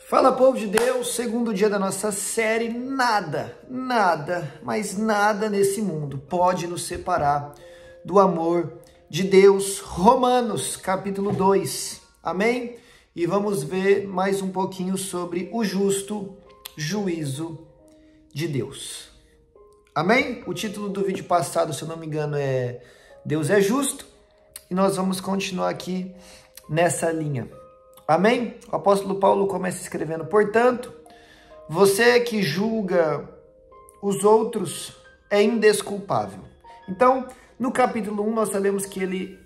Fala, povo de Deus, segundo dia da nossa série. Nada, mas nada nesse mundo pode nos separar do amor de Deus. Romanos, capítulo 2, amém? E vamos ver mais um pouquinho sobre o justo juízo de Deus, amém? O título do vídeo passado, se eu não me engano, é Deus é Justo, e nós vamos continuar aqui nessa linha. Amém? O apóstolo Paulo começa escrevendo: portanto, você que julga os outros é indesculpável. Então, no capítulo 1, nós sabemos que ele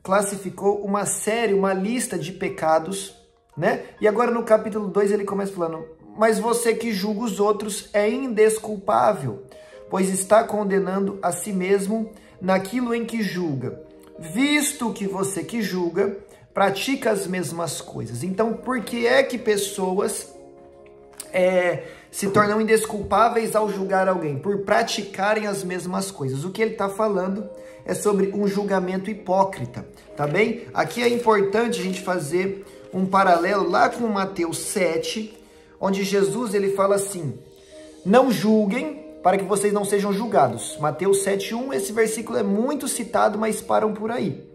classificou uma série, uma lista de pecados, né? E agora no capítulo 2 ele começa falando: mas você que julga os outros é indesculpável, pois está condenando a si mesmo naquilo em que julga, visto que você que julga pratica as mesmas coisas. Então, por que é que pessoas se tornam indesculpáveis ao julgar alguém? Por praticarem as mesmas coisas. O que ele está falando é sobre um julgamento hipócrita, tá bem? Aqui é importante a gente fazer um paralelo lá com Mateus 7, onde Jesus ele fala assim: não julguem para que vocês não sejam julgados. Mateus 7:1, esse versículo é muito citado, mas param por aí.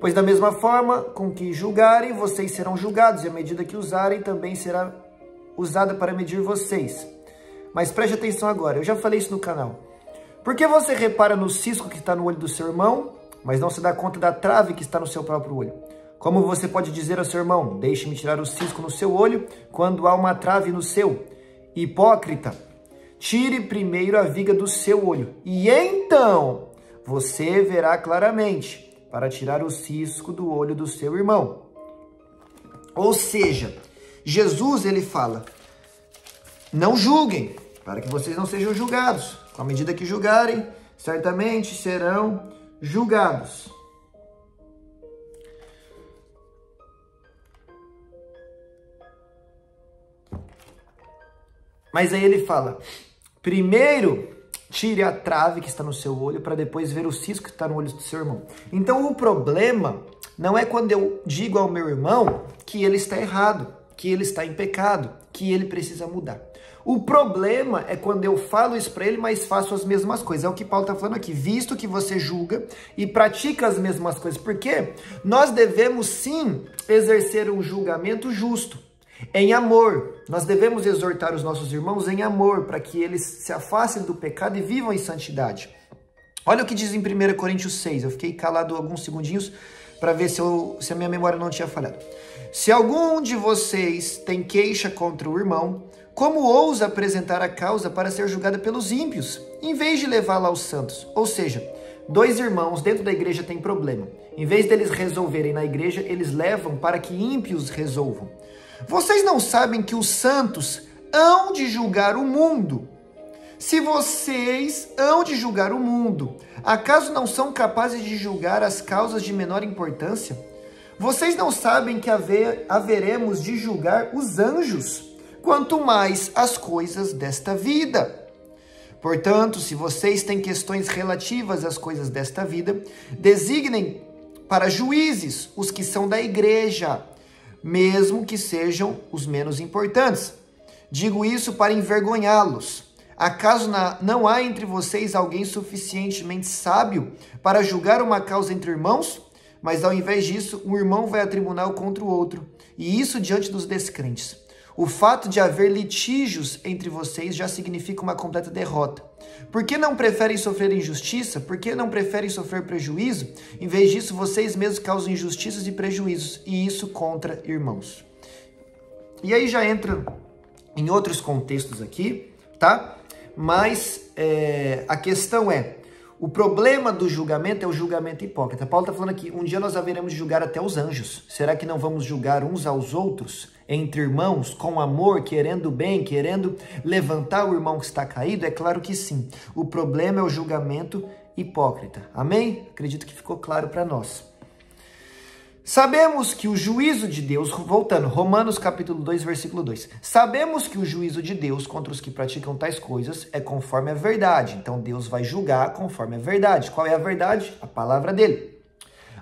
Pois da mesma forma com que julgarem, vocês serão julgados, e a medida que usarem também será usada para medir vocês. Mas preste atenção agora, eu já falei isso no canal. Por que você repara no cisco que está no olho do seu irmão, mas não se dá conta da trave que está no seu próprio olho? Como você pode dizer ao seu irmão: deixe-me tirar o cisco no seu olho, quando há uma trave no seu? Hipócrita, tire primeiro a viga do seu olho, e então você verá claramente para tirar o cisco do olho do seu irmão. Ou seja, Jesus ele fala: não julguem, para que vocês não sejam julgados. Com a medida que julgarem, certamente serão julgados. Mas aí ele fala: primeiro tire a trave que está no seu olho, para depois ver o cisco que está no olho do seu irmão. Então o problema não é quando eu digo ao meu irmão que ele está errado, que ele está em pecado, que ele precisa mudar. O problema é quando eu falo isso para ele, mas faço as mesmas coisas. É o que Paulo está falando aqui: visto que você julga e pratica as mesmas coisas. Porque nós devemos sim exercer um julgamento justo, em amor. Nós devemos exortar os nossos irmãos em amor, para que eles se afastem do pecado e vivam em santidade. Olha o que diz em 1 Coríntios 6. Eu fiquei calado alguns segundinhos para ver se a minha memória não tinha falhado. Se algum de vocês tem queixa contra o irmão, como ousa apresentar a causa para ser julgada pelos ímpios, em vez de levá-la aos santos? Ou seja, dois irmãos dentro da igreja têm problema. Em vez deles resolverem na igreja, eles levam para que ímpios resolvam. Vocês não sabem que os santos hão de julgar o mundo? Se vocês hão de julgar o mundo, acaso não são capazes de julgar as causas de menor importância? Vocês não sabem que haveremos de julgar os anjos, quanto mais as coisas desta vida? Portanto, se vocês têm questões relativas às coisas desta vida, designem para juízes os que são da igreja, mesmo que sejam os menos importantes. Digo isso para envergonhá-los. Acaso não há entre vocês alguém suficientemente sábio para julgar uma causa entre irmãos? Mas ao invés disso, um irmão vai a tribunal contra o outro, e isso diante dos descrentes. O fato de haver litígios entre vocês já significa uma completa derrota. Por que não preferem sofrer injustiça? Por que não preferem sofrer prejuízo? Em vez disso, vocês mesmos causam injustiças e prejuízos, e isso contra irmãos. E aí já entra em outros contextos aqui, tá? Mas a questão é: o problema do julgamento é o julgamento hipócrita. Paulo está falando aqui: um dia nós haveremos de julgar até os anjos. Será que não vamos julgar uns aos outros, entre irmãos, com amor, querendo bem, querendo levantar o irmão que está caído? É claro que sim. O problema é o julgamento hipócrita. Amém? Acredito que ficou claro para nós. Sabemos que o juízo de Deus, voltando, Romanos capítulo 2, versículo 2. Sabemos que o juízo de Deus contra os que praticam tais coisas é conforme a verdade. Então Deus vai julgar conforme a verdade. Qual é a verdade? A palavra dele.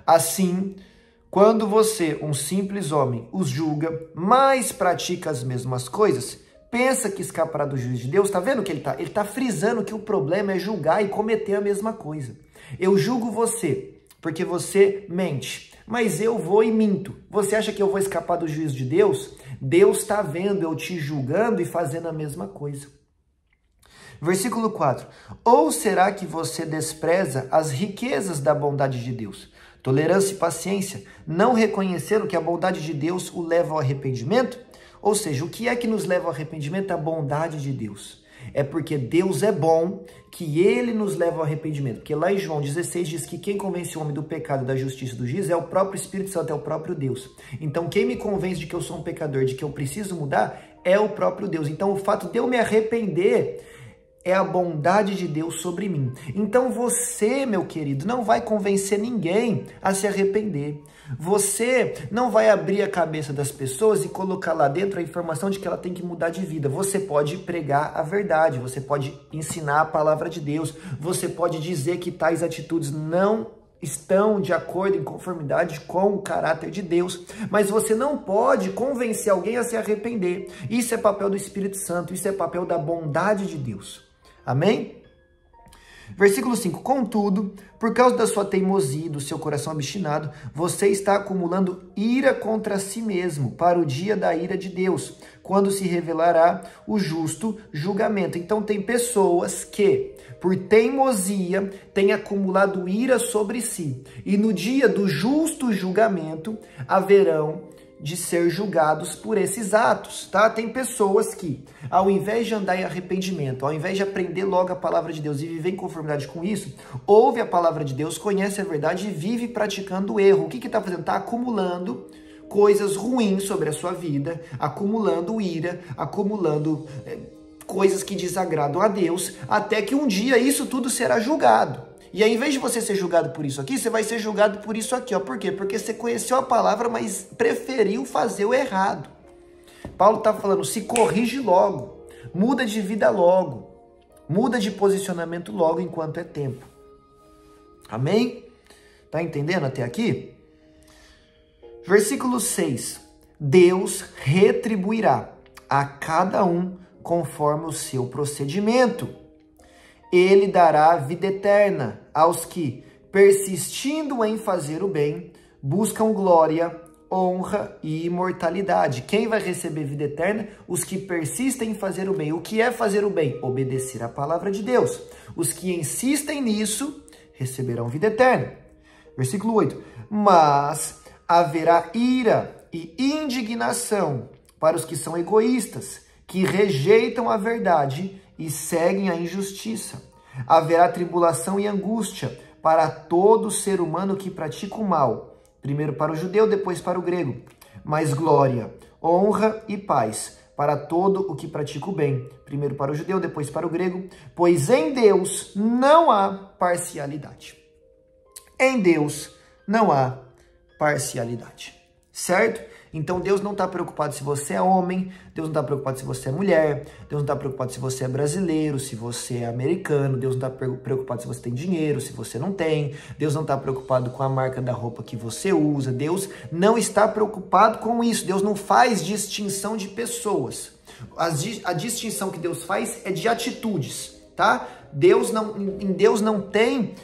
Assim, Quando você, um simples homem, os julga, mas pratica as mesmas coisas, pensa que escapará do juízo de Deus. Tá vendo que ele tá frisando que o problema é julgar e cometer a mesma coisa. Eu julgo você porque você mente, mas eu vou e minto. Você acha que eu vou escapar do juízo de Deus? Deus está vendo eu te julgando e fazendo a mesma coisa. Versículo 4. Ou será que você despreza as riquezas da bondade de Deus? Tolerância e paciência, não reconhecendo que a bondade de Deus o leva ao arrependimento? Ou seja, o que é que nos leva ao arrependimento? A bondade de Deus. É porque Deus é bom que ele nos leva ao arrependimento. Porque lá em João 16 diz que quem convence o homem do pecado, da justiça e do juízo é o próprio Espírito Santo, é o próprio Deus. Então quem me convence de que eu sou um pecador, de que eu preciso mudar, é o próprio Deus. Então o fato de eu me arrepender é a bondade de Deus sobre mim. Então você, meu querido, não vai convencer ninguém a se arrepender. Você não vai abrir a cabeça das pessoas e colocar lá dentro a informação de que ela tem que mudar de vida. Você pode pregar a verdade, você pode ensinar a palavra de Deus, você pode dizer que tais atitudes não estão de acordo, em conformidade com o caráter de Deus, mas você não pode convencer alguém a se arrepender. Isso é papel do Espírito Santo, isso é papel da bondade de Deus. Amém? Versículo 5. Contudo, por causa da sua teimosia e do seu coração obstinado, você está acumulando ira contra si mesmo para o dia da ira de Deus, quando se revelará o justo julgamento. Então tem pessoas que, por teimosia, têm acumulado ira sobre si. E no dia do justo julgamento, haverão de ser julgados por esses atos, tá? Tem pessoas que, ao invés de andar em arrependimento, ao invés de aprender logo a palavra de Deus e viver em conformidade com isso, ouve a palavra de Deus, conhece a verdade e vive praticando o erro. O que está fazendo? Está acumulando coisas ruins sobre a sua vida, acumulando ira, acumulando coisas que desagradam a Deus, até que um dia isso tudo será julgado. E aí, em vez de você ser julgado por isso aqui, você vai ser julgado por isso aqui, ó. Por quê? Porque você conheceu a palavra, mas preferiu fazer o errado. Paulo está falando, se corrige logo, muda de vida logo, muda de posicionamento logo enquanto é tempo. Amém? Tá entendendo até aqui? Versículo 6. Deus retribuirá a cada um conforme o seu procedimento. Ele dará vida eterna aos que, persistindo em fazer o bem, buscam glória, honra e imortalidade. Quem vai receber vida eterna? Os que persistem em fazer o bem. O que é fazer o bem? Obedecer à palavra de Deus. Os que insistem nisso receberão vida eterna. Versículo 8. Mas haverá ira e indignação para os que são egoístas, que rejeitam a verdade e seguem a injustiça. Haverá tribulação e angústia para todo ser humano que pratica o mal, primeiro para o judeu, depois para o grego. Mas glória, honra e paz para todo o que pratica o bem, primeiro para o judeu, depois para o grego, pois em Deus não há parcialidade. Em Deus não há parcialidade, certo? Então Deus não está preocupado se você é homem, Deus não está preocupado se você é mulher, Deus não está preocupado se você é brasileiro, se você é americano, Deus não está preocupado se você tem dinheiro, se você não tem, Deus não está preocupado com a marca da roupa que você usa, Deus não está preocupado com isso, Deus não faz distinção de pessoas. A distinção que Deus faz é de atitudes, tá? Em Deus não tem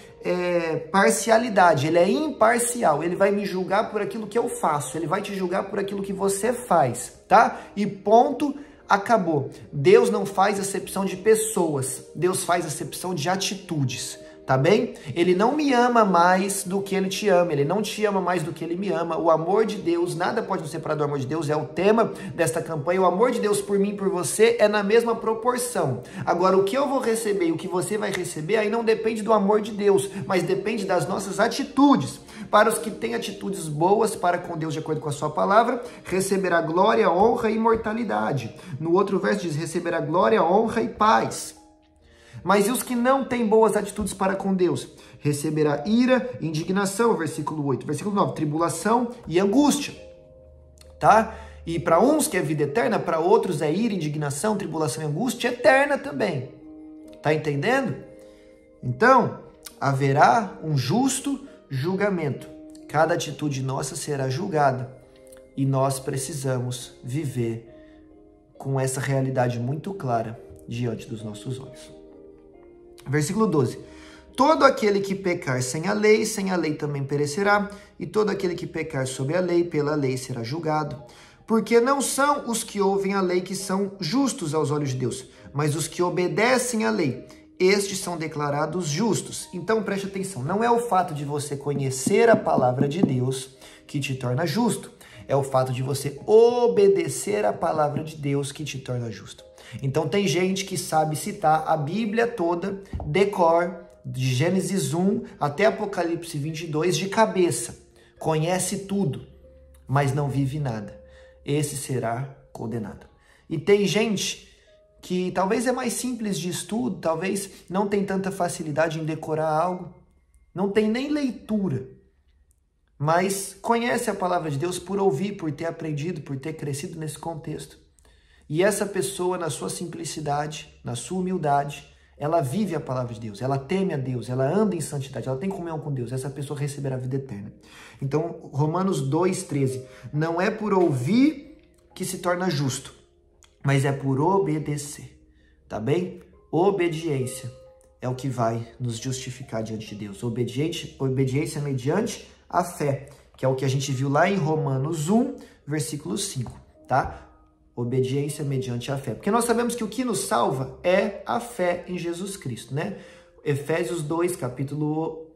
parcialidade, ele é imparcial, ele vai me julgar por aquilo que eu faço, ele vai te julgar por aquilo que você faz, tá? E ponto, acabou. Deus não faz acepção de pessoas, Deus faz acepção de atitudes, tá bem? Ele não me ama mais do que ele te ama, ele não te ama mais do que ele me ama. O amor de Deus, nada pode nos separar do amor de Deus, é o tema desta campanha. O amor de Deus por mim e por você é na mesma proporção. Agora, o que eu vou receber e o que você vai receber, aí não depende do amor de Deus, mas depende das nossas atitudes. Para os que têm atitudes boas para com Deus de acordo com a sua palavra, receberá glória, honra e imortalidade. No outro verso diz, receberá glória, honra e paz. Mas e os que não têm boas atitudes para com Deus? Receberá ira, indignação, versículo 8. Versículo 9, tribulação e angústia, tá? E para uns que é vida eterna, para outros é ira, indignação, tribulação e angústia eterna também. Tá entendendo? Então, haverá um justo julgamento. cada atitude nossa será julgada. E nós precisamos viver com essa realidade muito clara diante dos nossos olhos. Versículo 12. Todo aquele que pecar sem a lei também perecerá, e todo aquele que pecar sob a lei, pela lei será julgado. Porque não são os que ouvem a lei que são justos aos olhos de Deus, mas os que obedecem à lei. Estes são declarados justos. Então preste atenção, não é o fato de você conhecer a palavra de Deus que te torna justo. É o fato de você obedecer a palavra de Deus que te torna justo. Então tem gente que sabe citar a Bíblia toda, decor, de Gênesis 1 até Apocalipse 22 de cabeça. Conhece tudo, mas não vive nada. Esse será condenado. E tem gente que talvez é mais simples de estudo, talvez não tem tanta facilidade em decorar algo, não tem nem leitura, mas conhece a palavra de Deus por ouvir, por ter aprendido, por ter crescido nesse contexto. E essa pessoa, na sua simplicidade, na sua humildade, ela vive a palavra de Deus, ela teme a Deus, ela anda em santidade, ela tem comunhão com Deus, essa pessoa receberá a vida eterna. Então, Romanos 2,13, não é por ouvir que se torna justo, mas é por obedecer, tá bem? Obediência é o que vai nos justificar diante de Deus. Obediência mediante a fé, que é o que a gente viu lá em Romanos 1, versículo 5, tá? Obediência mediante a fé. Porque nós sabemos que o que nos salva é a fé em Jesus Cristo, né? Efésios 2, capítulo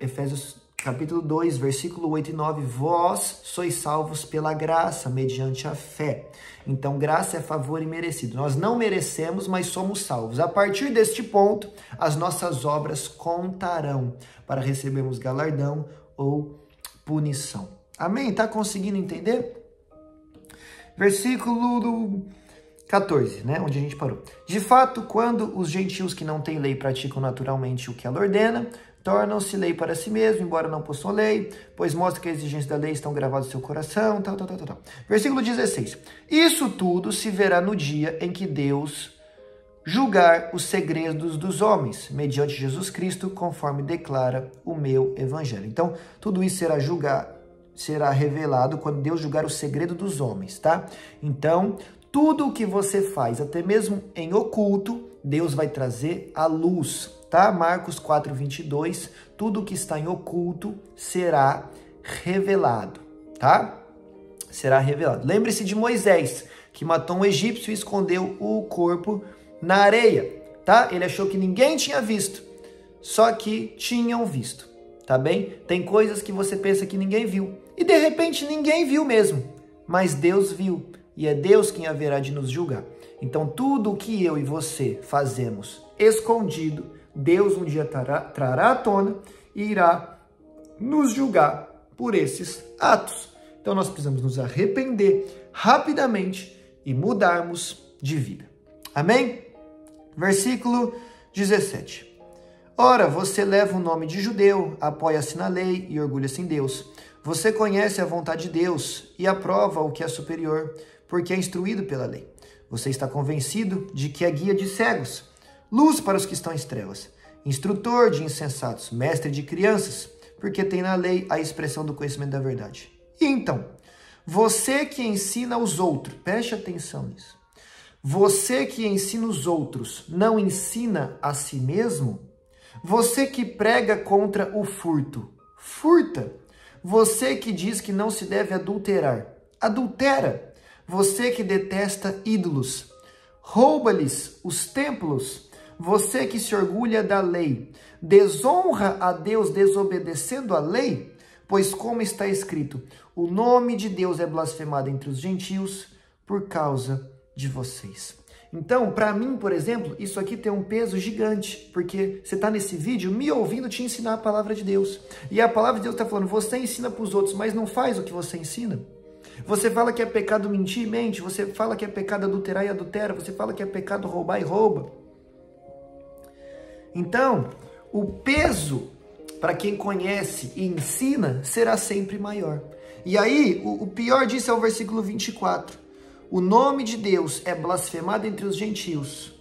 2, versículo 8 e 9. Vós sois salvos pela graça, mediante a fé. Então, graça é favor imerecido. Nós não merecemos, mas somos salvos. A partir deste ponto, as nossas obras contarão para recebermos galardão ou punição. Amém? Tá conseguindo entender? Versículo 14, né? Onde a gente parou. De fato, quando os gentios que não têm lei praticam naturalmente o que ela ordena, tornam-se lei para si mesmo, embora não possuam lei, pois mostra que as exigências da lei estão gravadas no seu coração, tal. Versículo 16. Isso tudo se verá no dia em que Deus julgar os segredos dos homens, mediante Jesus Cristo, conforme declara o meu evangelho. Então, tudo isso será revelado quando Deus julgar o segredo dos homens, tá? Então, tudo o que você faz, até mesmo em oculto, Deus vai trazer à luz, tá? Marcos 4:22, tudo o que está em oculto será revelado, tá? Será revelado. Lembre-se de Moisés, que matou um egípcio e escondeu o corpo na areia, tá? Ele achou que ninguém tinha visto, só que tinham visto, tá bem? Tem coisas que você pensa que ninguém viu, e de repente ninguém viu mesmo, mas Deus viu, e é Deus quem haverá de nos julgar. Então tudo o que eu e você fazemos escondido, Deus um dia trará à tona e irá nos julgar por esses atos. Então nós precisamos nos arrepender rapidamente e mudarmos de vida. Amém? Versículo 17. Ora, você leva o nome de judeu, apoia-se na lei e orgulha-se em Deus. Você conhece a vontade de Deus e aprova o que é superior, porque é instruído pela lei. Você está convencido de que é guia de cegos, luz para os que estão em trevas, instrutor de insensatos, mestre de crianças, porque tem na lei a expressão do conhecimento da verdade. E então, você que ensina os outros, preste atenção nisso. Você que ensina os outros, não ensina a si mesmo? Você que prega contra o furto, furta. Você que diz que não se deve adulterar, adultera. Você que detesta ídolos, rouba-lhes os templos. Você que se orgulha da lei, desonra a Deus desobedecendo a lei? Pois como está escrito, o nome de Deus é blasfemado entre os gentios por causa de vocês. Então, para mim, por exemplo, isso aqui tem um peso gigante, porque você está nesse vídeo me ouvindo te ensinar a palavra de Deus. E a palavra de Deus está falando, você ensina para os outros, mas não faz o que você ensina. Você fala que é pecado mentir e mente, você fala que é pecado adulterar e adultera, você fala que é pecado roubar e rouba. Então, o peso para quem conhece e ensina será sempre maior. E aí, o pior disso é o versículo 24. O nome de Deus é blasfemado entre os gentios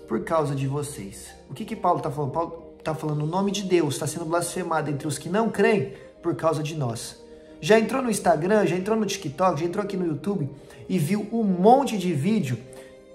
por causa de vocês. O que Paulo está falando? Paulo está falando o nome de Deus está sendo blasfemado entre os que não creem por causa de nós. Já entrou no Instagram, já entrou no TikTok, já entrou aqui no YouTube e viu um monte de vídeo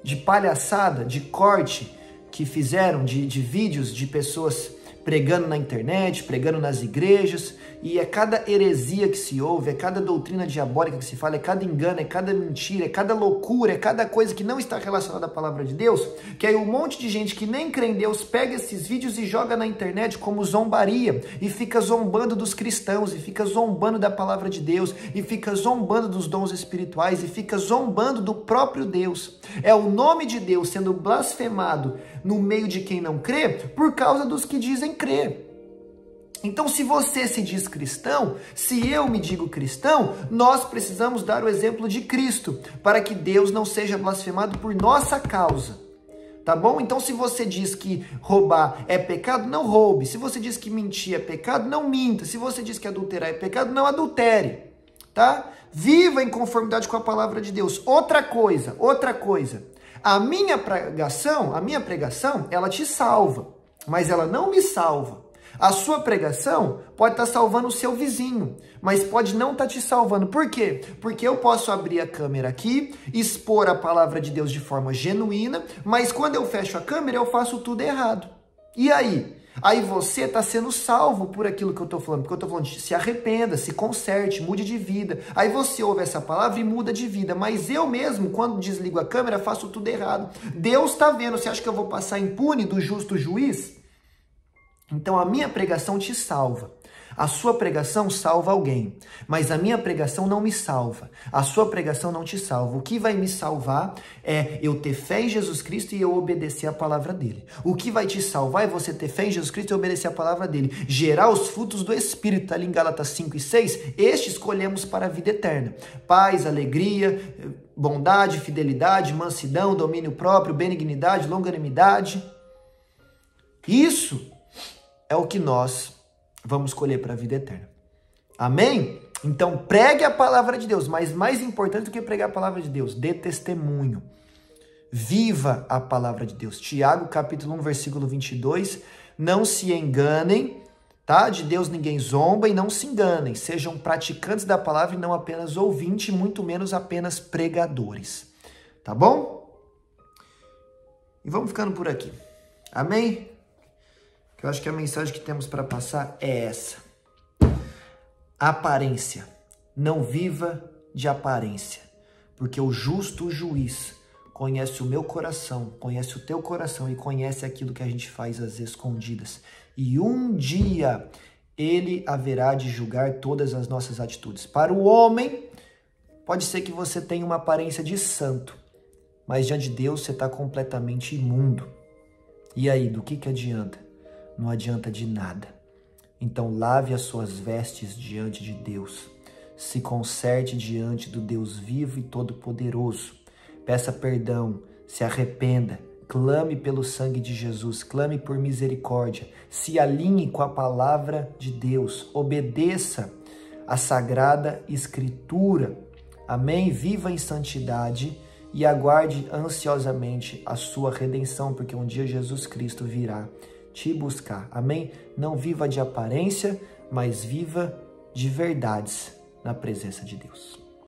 de palhaçada, de corte que fizeram de vídeos de pessoas pregando na internet, pregando nas igrejas, e é cada heresia que se ouve, é cada doutrina diabólica que se fala, é cada engano, é cada mentira, é cada loucura, é cada coisa que não está relacionada à palavra de Deus, que aí um monte de gente que nem crê em Deus pega esses vídeos e joga na internet como zombaria, e fica zombando dos cristãos, e fica zombando da palavra de Deus, e fica zombando dos dons espirituais, e fica zombando do próprio Deus. É o nome de Deus sendo blasfemado no meio de quem não crê, por causa dos que dizem crer. Então, se você se diz cristão, se eu me digo cristão, nós precisamos dar o exemplo de Cristo, para que Deus não seja blasfemado por nossa causa. Tá bom? Então, se você diz que roubar é pecado, não roube. Se você diz que mentir é pecado, não minta. Se você diz que adulterar é pecado, não adultere. Tá? Viva em conformidade com a palavra de Deus. Outra coisa. A minha pregação, ela te salva, mas ela não me salva. A sua pregação pode estar salvando o seu vizinho, mas pode não estar te salvando. Por quê? Porque eu posso abrir a câmera aqui, expor a palavra de Deus de forma genuína, mas quando eu fecho a câmera, eu faço tudo errado. E aí? Aí você está sendo salvo por aquilo que eu estou falando, porque eu estou falando de se arrependa, se conserte, mude de vida. Aí você ouve essa palavra e muda de vida, mas eu mesmo, quando desligo a câmera, faço tudo errado. Deus está vendo, você acha que eu vou passar impune do justo juiz? Então a minha pregação te salva. A sua pregação salva alguém, mas a minha pregação não me salva. A sua pregação não te salva. O que vai me salvar é eu ter fé em Jesus Cristo e eu obedecer a palavra dele. O que vai te salvar é você ter fé em Jesus Cristo e obedecer a palavra dele. Gerar os frutos do Espírito, ali em Gálatas 5 e 6, este escolhemos para a vida eterna. Paz, alegria, bondade, fidelidade, mansidão, domínio próprio, benignidade, longanimidade. Isso é o que nós vamos escolher para a vida eterna. Amém? Então pregue a palavra de Deus, mas mais importante do que pregar a palavra de Deus, dê testemunho. Viva a palavra de Deus. Tiago, capítulo 1, versículo 22. Não se enganem, tá? De Deus ninguém zomba e não se enganem. Sejam praticantes da palavra e não apenas ouvintes, muito menos apenas pregadores. Tá bom? E vamos ficando por aqui. Amém? Eu acho que a mensagem que temos para passar é essa. Aparência. Não viva de aparência, porque o justo juiz conhece o meu coração, conhece o teu coração e conhece aquilo que a gente faz às escondidas. E um dia ele haverá de julgar todas as nossas atitudes. Para o homem, pode ser que você tenha uma aparência de santo, mas diante de Deus você está completamente imundo. E aí, do que adianta? Não adianta de nada. Então lave as suas vestes diante de Deus. Se conserte diante do Deus vivo e todo-poderoso. Peça perdão, se arrependa, clame pelo sangue de Jesus, clame por misericórdia. Se alinhe com a palavra de Deus. Obedeça a Sagrada Escritura. Amém? Viva em santidade e aguarde ansiosamente a sua redenção, porque um dia Jesus Cristo virá te buscar. Amém? Não viva de aparência, mas viva de verdades na presença de Deus.